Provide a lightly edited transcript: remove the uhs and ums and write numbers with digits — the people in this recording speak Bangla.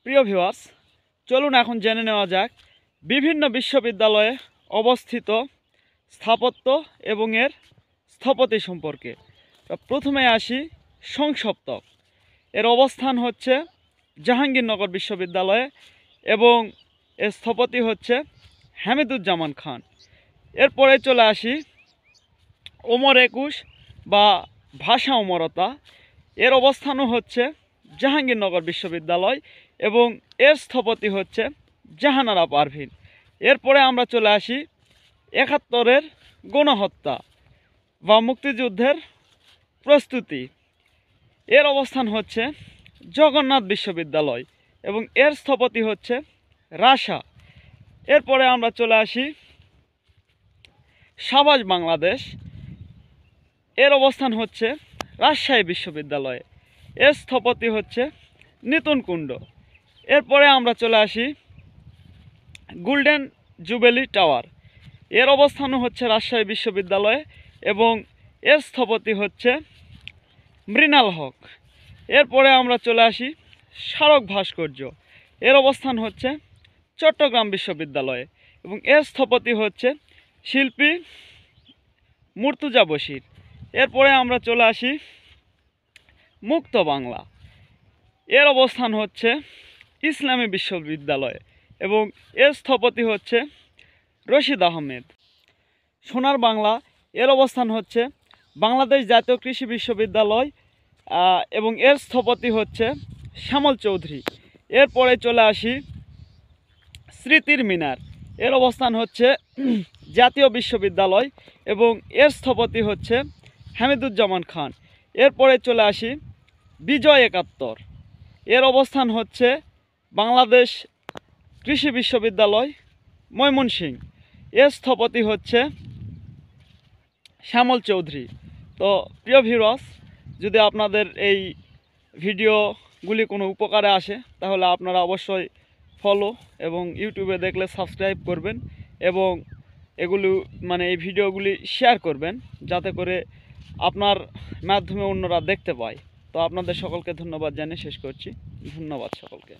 প্রিয় ভিউয়ার্স, চলুন এখন জেনে নেওয়া যাক বিভিন্ন বিশ্ববিদ্যালয়ে অবস্থিত স্থাপত্য এবং এর স্থপতি সম্পর্কে। প্রথমে আসি সংসপ্তক। এর অবস্থান হচ্ছে জাহাঙ্গীরনগর বিশ্ববিদ্যালয়ে এবং এর স্থপতি হচ্ছে হামিদুজ্জামান খান। এরপরে চলে আসি ওমর একুশ বা ভাষা অমরতা। এর অবস্থানও হচ্ছে জাহাঙ্গীরনগর বিশ্ববিদ্যালয় এবং এর স্থপতি হচ্ছে জাহানারা পারভিন। এরপরে আমরা চলে আসি ৭১-এর গণহত্যা বা মুক্তিযুদ্ধের প্রস্তুতি। এর অবস্থান হচ্ছে জগন্নাথ বিশ্ববিদ্যালয় এবং এর স্থপতি হচ্ছে রাশা। এরপরে আমরা চলে আসি সাবাস বাংলাদেশ। এর অবস্থান হচ্ছে রাজশাহী বিশ্ববিদ্যালয়ে, এর স্থপতি হচ্ছে নিতুন কুণ্ড। এরপরে আমরা চলে আসি গোল্ডেন জুবেলি টাওয়ার। এর অবস্থানও হচ্ছে রাজশাহী বিশ্ববিদ্যালয়ে এবং এর স্থপতি হচ্ছে মৃণাল হক। এরপরে আমরা চলে আসি স্মারক ভাস্কর্য। এর অবস্থান হচ্ছে চট্টগ্রাম বিশ্ববিদ্যালয়ে এবং এর স্থপতি হচ্ছে শিল্পী মুর্তজা বশির। এরপরে আমরা চলে আসি মুক্ত বাংলা। এর অবস্থান হচ্ছে ইসলামী বিশ্ববিদ্যালয়ে এবং এর স্থপতি হচ্ছে রশিদ আহমেদ। সোনার বাংলা। এর অবস্থান হচ্ছে বাংলাদেশ জাতীয় কৃষি বিশ্ববিদ্যালয় এবং এর স্থপতি হচ্ছে শ্যামল চৌধুরী। এরপরে চলে আসি স্মৃতির মিনার। এর অবস্থান হচ্ছে জাতীয় বিশ্ববিদ্যালয় এবং এর স্থপতি হচ্ছে হামিদুজ্জামান খান। এরপরে চলে আসি বিজয় ৭১। এর অবস্থান হচ্ছে বাংলাদেশ কৃষি বিশ্ববিদ্যালয় ময়মনসিংহ। এর স্থপতি হচ্ছে শ্যামল চৌধুরী। তো প্রিয় ভিউয়ার্স, যদি আপনাদের এই ভিডিওগুলি কোনো উপকারে আসে তাহলে আপনারা অবশ্যই ফলো এবং ইউটিউবে দেখলে সাবস্ক্রাইব করবেন এবং এগুলো এই ভিডিওগুলি শেয়ার করবেন যাতে করে আপনার মাধ্যমে অন্যরা দেখতে পায়। তো আপনাদের সকলকে ধন্যবাদ জানিয়ে শেষ করছি। ধন্যবাদ সকলকে।